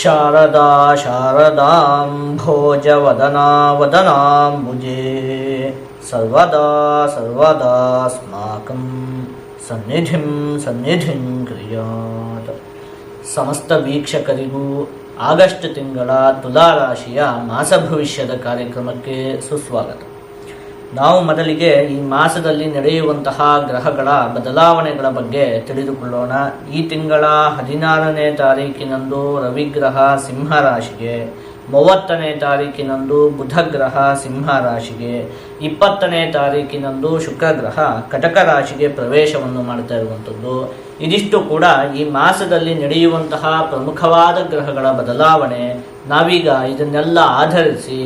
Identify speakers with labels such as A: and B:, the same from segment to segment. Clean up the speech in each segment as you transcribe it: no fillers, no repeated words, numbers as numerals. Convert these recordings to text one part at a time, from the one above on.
A: ಶಾರದಾ ಶಾರದಾಂಭೋಜವದನಾ ವದನಾಂಬುಜೆ ಸರ್ವದಾ ಸರ್ವದಾಸ್ಮಾಕಂ ಸನ್ನಿಧಿಂ ಕ್ರಿಯಾತ್. ಸಮಸ್ತ ವೀಕ್ಷಕರಿಗೂ ಆಗಸ್ಟ್ ತಿಂಗಳ ತುಲಾರಾಶಿಯ ಮಾಸ ಭವಿಷ್ಯದ ಕಾರ್ಯಕ್ರಮಕ್ಕೆ ಸುಸ್ವಾಗತ. ನಾವು ಮೊದಲಿಗೆ ಈ ಮಾಸದಲ್ಲಿ ನಡೆಯುವಂತಹ ಗ್ರಹಗಳ ಬದಲಾವಣೆಗಳ ಬಗ್ಗೆ ತಿಳಿದುಕೊಳ್ಳೋಣ. ಈ ತಿಂಗಳ 16ನೇ ತಾರೀಕಿನಂದು ರವಿಗ್ರಹ ಸಿಂಹ ರಾಶಿಗೆ, 30ನೇ ತಾರೀಕಿನಂದು ಬುಧ ಗ್ರಹ ಸಿಂಹ ರಾಶಿಗೆ, 20ನೇ ತಾರೀಕಿನಂದು ಶುಕ್ರಗ್ರಹ ಕಟಕ ರಾಶಿಗೆ ಪ್ರವೇಶವನ್ನು ಮಾಡ್ತಾ ಇರುವಂಥದ್ದು. ಇದಿಷ್ಟು ಕೂಡ ಈ ಮಾಸದಲ್ಲಿ ನಡೆಯುವಂತಹ ಪ್ರಮುಖವಾದ ಗ್ರಹಗಳ ಬದಲಾವಣೆ. ನಾವೀಗ ಇದನ್ನೆಲ್ಲ ಆಧರಿಸಿ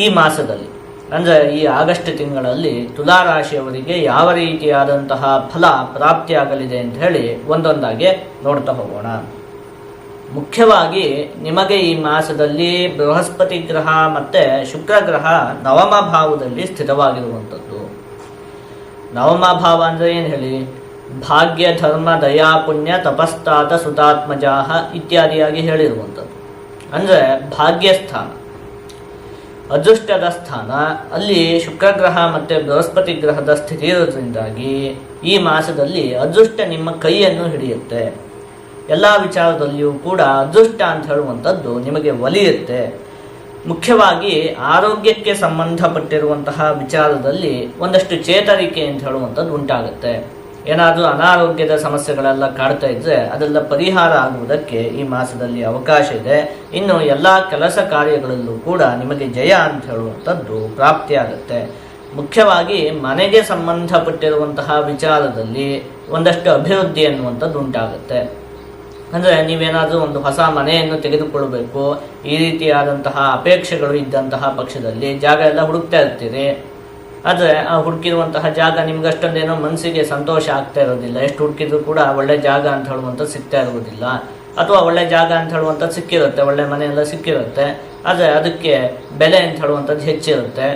A: ಈ ಮಾಸದಲ್ಲಿ ಅಂದರೆ ಈ ಆಗಸ್ಟ್ ತಿಂಗಳಲ್ಲಿ ತುಲಾರಾಶಿಯವರಿಗೆ ಯಾವ ರೀತಿಯಾದಂತಹ ಫಲ ಪ್ರಾಪ್ತಿಯಾಗಲಿದೆ ಅಂತ ಹೇಳಿ ಒಂದೊಂದಾಗಿ ನೋಡ್ತಾ ಹೋಗೋಣ. ಮುಖ್ಯವಾಗಿ ನಿಮಗೆ ಈ ಮಾಸದಲ್ಲಿ ಬೃಹಸ್ಪತಿ ಗ್ರಹ ಮತ್ತು ಶುಕ್ರ ಗ್ರಹ ನವಮ ಭಾವದಲ್ಲಿ ಸ್ಥಿತವಾಗಿರುವಂಥದ್ದು. ನವಮ ಭಾವ ಅಂದರೆ ಏನು ಹೇಳಿ, ಭಾಗ್ಯ ಧರ್ಮ ದಯಾ ಪುಣ್ಯ ತಪಸ್ತಾತ ಸುತಾತ್ಮಜಾಹ ಇತ್ಯಾದಿಯಾಗಿ ಹೇಳಿರುವಂಥದ್ದು. ಅಂದರೆ ಭಾಗ್ಯಸ್ಥಾನ, ಅದೃಷ್ಟದ ಸ್ಥಾನ. ಅಲ್ಲಿ ಶುಕ್ರಗ್ರಹ ಮತ್ತು ಬೃಹಸ್ಪತಿ ಗ್ರಹದ ಸ್ಥಿತಿ ಇರೋದ್ರಿಂದಾಗಿ ಈ ಮಾಸದಲ್ಲಿ ಅದೃಷ್ಟ ನಿಮ್ಮ ಕೈಯನ್ನು ಹಿಡಿಯುತ್ತೆ. ಎಲ್ಲ ವಿಚಾರದಲ್ಲಿಯೂ ಕೂಡ ಅದೃಷ್ಟ ಅಂತ ಹೇಳುವಂಥದ್ದು ನಿಮಗೆ ಒಲಿಯುತ್ತೆ. ಮುಖ್ಯವಾಗಿ ಆರೋಗ್ಯಕ್ಕೆ ಸಂಬಂಧಪಟ್ಟಿರುವಂತಹ ವಿಚಾರದಲ್ಲಿ ಒಂದಷ್ಟು ಚೇತರಿಕೆ ಅಂತ ಹೇಳುವಂಥದ್ದು ಉಂಟಾಗುತ್ತೆ. ಏನಾದರೂ ಅನಾರೋಗ್ಯದ ಸಮಸ್ಯೆಗಳೆಲ್ಲ ಕಾಡ್ತಾ ಇದ್ದರೆ ಅದೆಲ್ಲ ಪರಿಹಾರ ಆಗುವುದಕ್ಕೆ ಈ ಮಾಸದಲ್ಲಿ ಅವಕಾಶ ಇದೆ. ಇನ್ನು ಎಲ್ಲ ಕೆಲಸ ಕಾರ್ಯಗಳಲ್ಲೂ ಕೂಡ ನಿಮಗೆ ಜಯ ಅಂತ ಹೇಳುವಂಥದ್ದು ಪ್ರಾಪ್ತಿಯಾಗುತ್ತೆ. ಮುಖ್ಯವಾಗಿ ಮನೆಗೆ ಸಂಬಂಧಪಟ್ಟಿರುವಂತಹ ವಿಚಾರದಲ್ಲಿ ಒಂದಷ್ಟು ಅಭಿವೃದ್ಧಿ ಅನ್ನುವಂಥದ್ದು ಉಂಟಾಗುತ್ತೆ. ಅಂದರೆ ನೀವೇನಾದರೂ ಒಂದು ಹೊಸ ಮನೆಯನ್ನು ತೆಗೆದುಕೊಳ್ಳಬೇಕು, ಈ ರೀತಿಯಾದಂತಹ ಅಪೇಕ್ಷೆಗಳು ಇದ್ದಂತಹ ಪಕ್ಷದಲ್ಲಿ ಜಾಗ ಎಲ್ಲ ಹುಡುಕ್ತಾ ಇರ್ತೀರಿ. ಆದರೆ ಆ ಹುಡುಕಿರುವಂತಹ ಜಾಗ ನಿಮ್ಗೆ ಅಷ್ಟೊಂದೇನೋ ಮನಸ್ಸಿಗೆ ಸಂತೋಷ ಆಗ್ತಾ ಇರೋದಿಲ್ಲ. ಎಷ್ಟು ಹುಡುಕಿದ್ರು ಕೂಡ ಒಳ್ಳೆ ಜಾಗ ಅಂತ ಹೇಳುವಂಥದ್ದು ಸಿಗ್ತಾ ಇರೋದಿಲ್ಲ. ಅಥವಾ ಒಳ್ಳೆ ಜಾಗ ಅಂತ ಹೇಳುವಂಥದ್ದು ಸಿಕ್ಕಿರುತ್ತೆ, ಒಳ್ಳೆ ಮನೆಯೆಲ್ಲ ಸಿಕ್ಕಿರುತ್ತೆ, ಆದರೆ ಅದಕ್ಕೆ ಬೆಲೆ ಅಂತ ಹೇಳುವಂಥದ್ದು ಹೆಚ್ಚಿರುತ್ತೆ.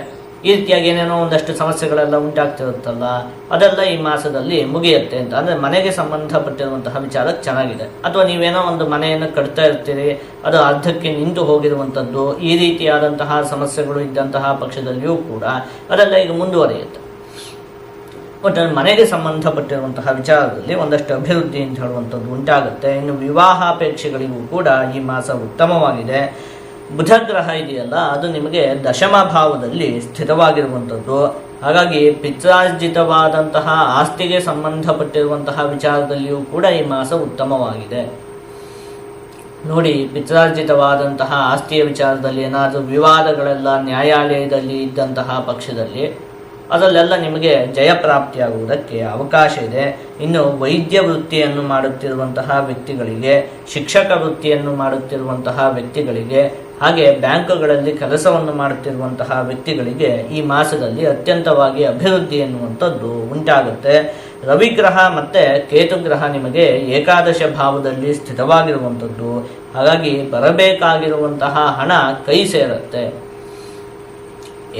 A: ಈ ರೀತಿಯಾಗಿ ಏನೇನೋ ಒಂದಷ್ಟು ಸಮಸ್ಯೆಗಳೆಲ್ಲ ಉಂಟಾಗ್ತಿರುತ್ತಲ್ಲ, ಅದೆಲ್ಲ ಈ ಮಾಸದಲ್ಲಿ ಮುಗಿಯುತ್ತೆ ಅಂತ. ಅಂದರೆ ಮನೆಗೆ ಸಂಬಂಧಪಟ್ಟಿರುವಂತಹ ವಿಚಾರ ಚೆನ್ನಾಗಿದೆ. ಅಥವಾ ನೀವೇನೋ ಒಂದು ಮನೆಯನ್ನು ಕಟ್ತಾ ಇರ್ತೀರಿ, ಅದು ಅರ್ಧಕ್ಕೆ ನಿಂತು ಹೋಗಿರುವಂಥದ್ದು, ಈ ರೀತಿಯಾದಂತಹ ಸಮಸ್ಯೆಗಳು ಇದ್ದಂತಹ ಪಕ್ಷದಲ್ಲಿಯೂ ಕೂಡ ಅದೆಲ್ಲ ಈಗ ಮುಂದುವರಿಯುತ್ತೆ. ಒಟ್ಟು ಮನೆಗೆ ಸಂಬಂಧಪಟ್ಟಿರುವಂತಹ ವಿಚಾರದಲ್ಲಿ ಒಂದಷ್ಟು ಅಭಿವೃದ್ಧಿ ಅಂತ ಹೇಳುವಂಥದ್ದು ಉಂಟಾಗುತ್ತೆ. ಇನ್ನು ವಿವಾಹಾಪೇಕ್ಷೆಗಳಿಗೂ ಕೂಡ ಈ ಮಾಸ ಉತ್ತಮವಾಗಿದೆ. ಬುಧ ಗ್ರಹ ಇದೆಯಲ್ಲ, ಅದು ನಿಮಗೆ ದಶಮ ಭಾವದಲ್ಲಿ ಸ್ಥಿತವಾಗಿರುವಂಥದ್ದು. ಹಾಗಾಗಿ ಪಿತ್ರಾರ್ಜಿತವಾದಂತಹ ಆಸ್ತಿಗೆ ಸಂಬಂಧಪಟ್ಟಿರುವಂತಹ ವಿಚಾರದಲ್ಲಿಯೂ ಕೂಡ ಈ ಮಾಸ ಉತ್ತಮವಾಗಿದೆ. ನೋಡಿ, ಪಿತ್ರಾರ್ಜಿತವಾದಂತಹ ಆಸ್ತಿಯ ವಿಚಾರದಲ್ಲಿ ಏನಾದರೂ ವಿವಾದಗಳೆಲ್ಲ ನ್ಯಾಯಾಲಯದಲ್ಲಿ ಇದ್ದಂತಹ ಪಕ್ಷದಲ್ಲಿ ಅದರಲ್ಲೆಲ್ಲ ನಿಮಗೆ ಜಯಪ್ರಾಪ್ತಿಯಾಗುವುದಕ್ಕೆ ಅವಕಾಶ ಇದೆ. ಇನ್ನು ವೈದ್ಯ ವೃತ್ತಿಯನ್ನು ಮಾಡುತ್ತಿರುವಂತಹ ವ್ಯಕ್ತಿಗಳಿಗೆ, ಶಿಕ್ಷಕ ವೃತ್ತಿಯನ್ನು ಮಾಡುತ್ತಿರುವಂತಹ ವ್ಯಕ್ತಿಗಳಿಗೆ, ಹಾಗೆ ಬ್ಯಾಂಕುಗಳಲ್ಲಿ ಕೆಲಸವನ್ನು ಮಾಡುತ್ತಿರುವಂತಹ ವ್ಯಕ್ತಿಗಳಿಗೆ ಈ ಮಾಸದಲ್ಲಿ ಅತ್ಯಂತವಾಗಿ ಅಭಿವೃದ್ಧಿ ಎನ್ನುವಂಥದ್ದು ಉಂಟಾಗುತ್ತೆ. ರವಿಗ್ರಹ ಮತ್ತು ಕೇತುಗ್ರಹ ನಿಮಗೆ ಏಕಾದಶ ಭಾವದಲ್ಲಿ ಸ್ಥಿತವಾಗಿರುವಂಥದ್ದು. ಹಾಗಾಗಿ ಬರಬೇಕಾಗಿರುವಂತಹ ಹಣ ಕೈ ಸೇರುತ್ತೆ.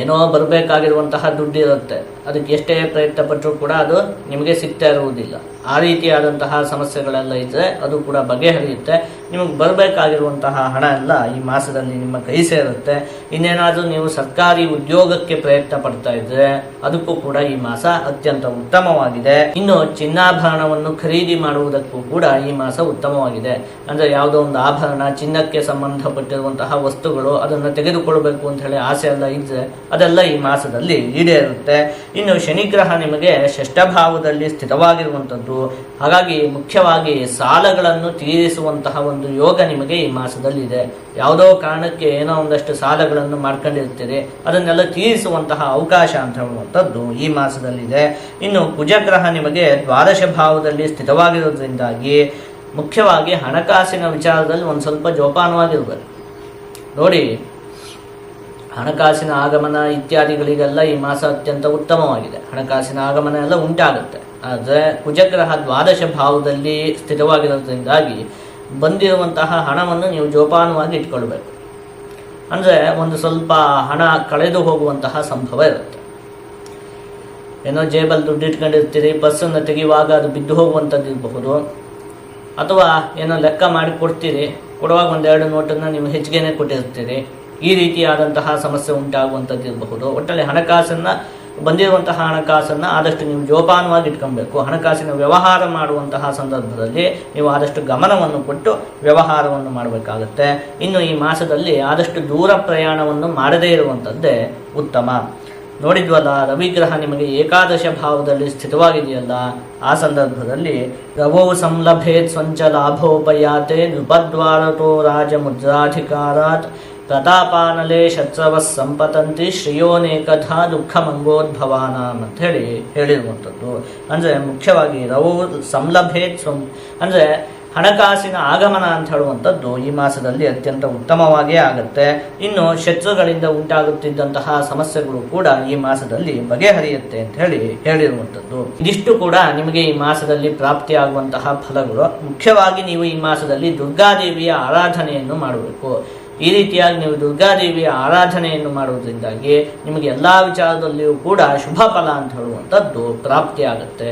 A: ಏನೋ ಬರಬೇಕಾಗಿರುವಂತಹ ದುಡ್ಡು ಇರುತ್ತೆ, ಅದಕ್ಕೆ ಎಷ್ಟೇ ಪ್ರಯತ್ನ ಪಟ್ಟರೂ ಕೂಡ ಅದು ನಿಮಗೆ ಸಿಗ್ತಾ ಇರುವುದಿಲ್ಲ. ಆ ರೀತಿಯಾದಂತಹ ಸಮಸ್ಯೆಗಳೆಲ್ಲ ಇದ್ದರೆ ಅದು ಕೂಡ ಬಗೆಹರಿಯುತ್ತೆ. ನಿಮಗೆ ಬರಬೇಕಾಗಿರುವಂತಹ ಹಣ ಎಲ್ಲ ಈ ಮಾಸದಲ್ಲಿ ನಿಮ್ಮ ಕೈ ಸೇರುತ್ತೆ. ಇನ್ನೇನಾದರೂ ನೀವು ಸರ್ಕಾರಿ ಉದ್ಯೋಗಕ್ಕೆ ಪ್ರಯತ್ನ ಪಡ್ತಾ ಇದ್ದರೆ ಅದಕ್ಕೂ ಕೂಡ ಈ ಮಾಸ ಅತ್ಯಂತ ಉತ್ತಮವಾಗಿದೆ. ಇನ್ನು ಚಿನ್ನಾಭರಣವನ್ನು ಖರೀದಿ ಮಾಡುವುದಕ್ಕೂ ಕೂಡ ಈ ಮಾಸ ಉತ್ತಮವಾಗಿದೆ. ಅಂದರೆ ಯಾವುದೋ ಒಂದು ಆಭರಣ, ಚಿನ್ನಕ್ಕೆ ಸಂಬಂಧಪಟ್ಟಿರುವಂತಹ ವಸ್ತುಗಳು, ಅದನ್ನು ತೆಗೆದುಕೊಳ್ಬೇಕು ಅಂತ ಹೇಳಿ ಆಸೆ ಎಲ್ಲ ಇದ್ದರೆ ಅದೆಲ್ಲ ಈ ಮಾಸದಲ್ಲಿ ಈಡೇರುತ್ತೆ. ಇನ್ನು ಶನಿಗ್ರಹ ನಿಮಗೆ ಷಷ್ಠಭಾವದಲ್ಲಿ ಸ್ಥಿತವಾಗಿರುವಂಥದ್ದು. ಹಾಗಾಗಿ ಮುಖ್ಯವಾಗಿ ಸಾಲಗಳನ್ನು ತೀರಿಸುವಂತಹ ಒಂದು ಯೋಗ ನಿಮಗೆ ಈ ಮಾಸದಲ್ಲಿ ಇದೆ. ಯಾವುದೋ ಕಾರಣಕ್ಕೆ ಏನೋ ಒಂದಷ್ಟು ಸಾಲಗಳನ್ನು ಮಾಡ್ಕೊಂಡಿರ್ತೀರಿ, ಅದನ್ನೆಲ್ಲ ತೀರಿಸುವಂತಹ ಅವಕಾಶ ಅಂತ ಹೇಳುವಂಥದ್ದು ಈ ಮಾಸದಲ್ಲಿದೆ. ಇನ್ನು ಕುಜಗ್ರಹ ನಿಮಗೆ ದ್ವಾದಶ ಭಾವದಲ್ಲಿ ಸ್ಥಿತವಾಗಿರೋದ್ರಿಂದಾಗಿ ಮುಖ್ಯವಾಗಿ ಹಣಕಾಸಿನ ವಿಚಾರದಲ್ಲಿ ಒಂದು ಸ್ವಲ್ಪ ಜೋಪಾನವಾಗಿರ್ಬೇಕು. ನೋಡಿ, ಹಣಕಾಸಿನ ಆಗಮನ ಇತ್ಯಾದಿಗಳಿಗೆಲ್ಲ ಈ ಮಾಸ ಅತ್ಯಂತ ಉತ್ತಮವಾಗಿದೆ. ಹಣಕಾಸಿನ ಆಗಮನ ಎಲ್ಲ ಉಂಟಾಗುತ್ತೆ. ಆದರೆ ಕುಜಗ್ರಹ ದ್ವಾದಶ ಭಾವದಲ್ಲಿ ಸ್ಥಿತವಾಗಿರೋದ್ರಿಂದಾಗಿ ಬಂದಿರುವಂತಹ ಹಣವನ್ನು ನೀವು ಜೋಪಾನವಾಗಿ ಇಟ್ಕೊಳ್ಬೇಕು. ಅಂದರೆ ಒಂದು ಸ್ವಲ್ಪ ಹಣ ಕಳೆದು ಹೋಗುವಂತಹ ಸಂಭವ ಇರುತ್ತೆ. ಏನೋ ಜೇಬಲ್ಲಿ ದುಡ್ಡು ಇಟ್ಕೊಂಡಿರ್ತೀರಿ, ಬಸ್ಸನ್ನು ತೆಗೆಯುವಾಗ ಅದು ಬಿದ್ದು ಹೋಗುವಂಥದ್ದು ಇರಬಹುದು. ಅಥವಾ ಏನೋ ಲೆಕ್ಕ ಮಾಡಿ ಕೊಡುವಾಗ ಒಂದೆರಡು ನೋಟನ್ನು ನೀವು ಹೆಚ್ಚಿಗೆನೇ ಕೊಟ್ಟಿರ್ತೀರಿ. ಈ ರೀತಿಯಾದಂತಹ ಸಮಸ್ಯೆ ಉಂಟಾಗುವಂಥದ್ದು ಇರಬಹುದು. ಒಟ್ಟಲ್ಲಿ ಬಂದಿರುವಂತಹ ಹಣಕಾಸನ್ನು ಆದಷ್ಟು ನೀವು ಜೋಪಾನವಾಗಿ ಇಟ್ಕೊಬೇಕು. ಹಣಕಾಸಿನ ವ್ಯವಹಾರ ಮಾಡುವಂತಹ ಸಂದರ್ಭದಲ್ಲಿ ನೀವು ಆದಷ್ಟು ಗಮನವನ್ನು ಕೊಟ್ಟು ವ್ಯವಹಾರವನ್ನು ಮಾಡಬೇಕಾಗುತ್ತೆ. ಇನ್ನು ಈ ಮಾಸದಲ್ಲಿ ಆದಷ್ಟು ದೂರ ಪ್ರಯಾಣವನ್ನು ಮಾಡದೇ ಇರುವಂಥದ್ದೇ ಉತ್ತಮ. ನೋಡಿದ್ವಲ್ಲ, ರವಿಗ್ರಹ ನಿಮಗೆ ಏಕಾದಶ ಭಾವದಲ್ಲಿ ಸ್ಥಿತವಾಗಿದೆಯಲ್ಲ, ಆ ಸಂದರ್ಭದಲ್ಲಿ ರವೋ ಸಂಲಭೇತ್ ಸ್ವಂಚ ಲಾಭೋಪಯಾತೆ ನೃಪದ್ವಾರತೋ ರಾಜ ಮುದ್ರಾಧಿಕಾರಾತ್ ಪ್ರತಾಪಾನಲೆ ಶತ್ರವ ಸಂಪತಂತಿ ಶ್ರೇಯೋನೇಕಥ ದುಃಖ ಮಂಗೋದ್ಭವಾನಾಂ ಅಂತ ಹೇಳಿರುವಂಥದ್ದು. ಅಂದರೆ ಮುಖ್ಯವಾಗಿ ರವೋ ಸಂಲಭೇತ್ ಅಂದರೆ ಹಣಕಾಸಿನ ಆಗಮನ ಅಂತ ಹೇಳುವಂಥದ್ದು ಈ ಮಾಸದಲ್ಲಿ ಅತ್ಯಂತ ಉತ್ತಮವಾಗಿಯೇ ಆಗುತ್ತೆ. ಇನ್ನು ಶತ್ರುಗಳಿಂದ ಉಂಟಾಗುತ್ತಿದ್ದಂತಹ ಸಮಸ್ಯೆಗಳು ಕೂಡ ಈ ಮಾಸದಲ್ಲಿ ಬಗೆಹರಿಯುತ್ತೆ ಅಂತ ಹೇಳಿರುವಂಥದ್ದು. ಇದಿಷ್ಟು ಕೂಡ ನಿಮಗೆ ಈ ಮಾಸದಲ್ಲಿ ಪ್ರಾಪ್ತಿಯಾಗುವಂತಹ ಫಲಗಳು. ಮುಖ್ಯವಾಗಿ ನೀವು ಈ ಮಾಸದಲ್ಲಿ ದುರ್ಗಾದೇವಿಯ ಆರಾಧನೆಯನ್ನು ಮಾಡಬೇಕು. ಈ ರೀತಿಯಾಗಿ ನೀವು ದುರ್ಗಾದೇವಿಯ ಆರಾಧನೆಯನ್ನು ಮಾಡುವುದರಿಂದಾಗಿ ನಿಮಗೆ ಎಲ್ಲ ವಿಚಾರದಲ್ಲಿಯೂ ಕೂಡ ಶುಭ ಫಲ ಅಂತ ಹೇಳುವಂಥದ್ದು ಪ್ರಾಪ್ತಿಯಾಗುತ್ತೆ.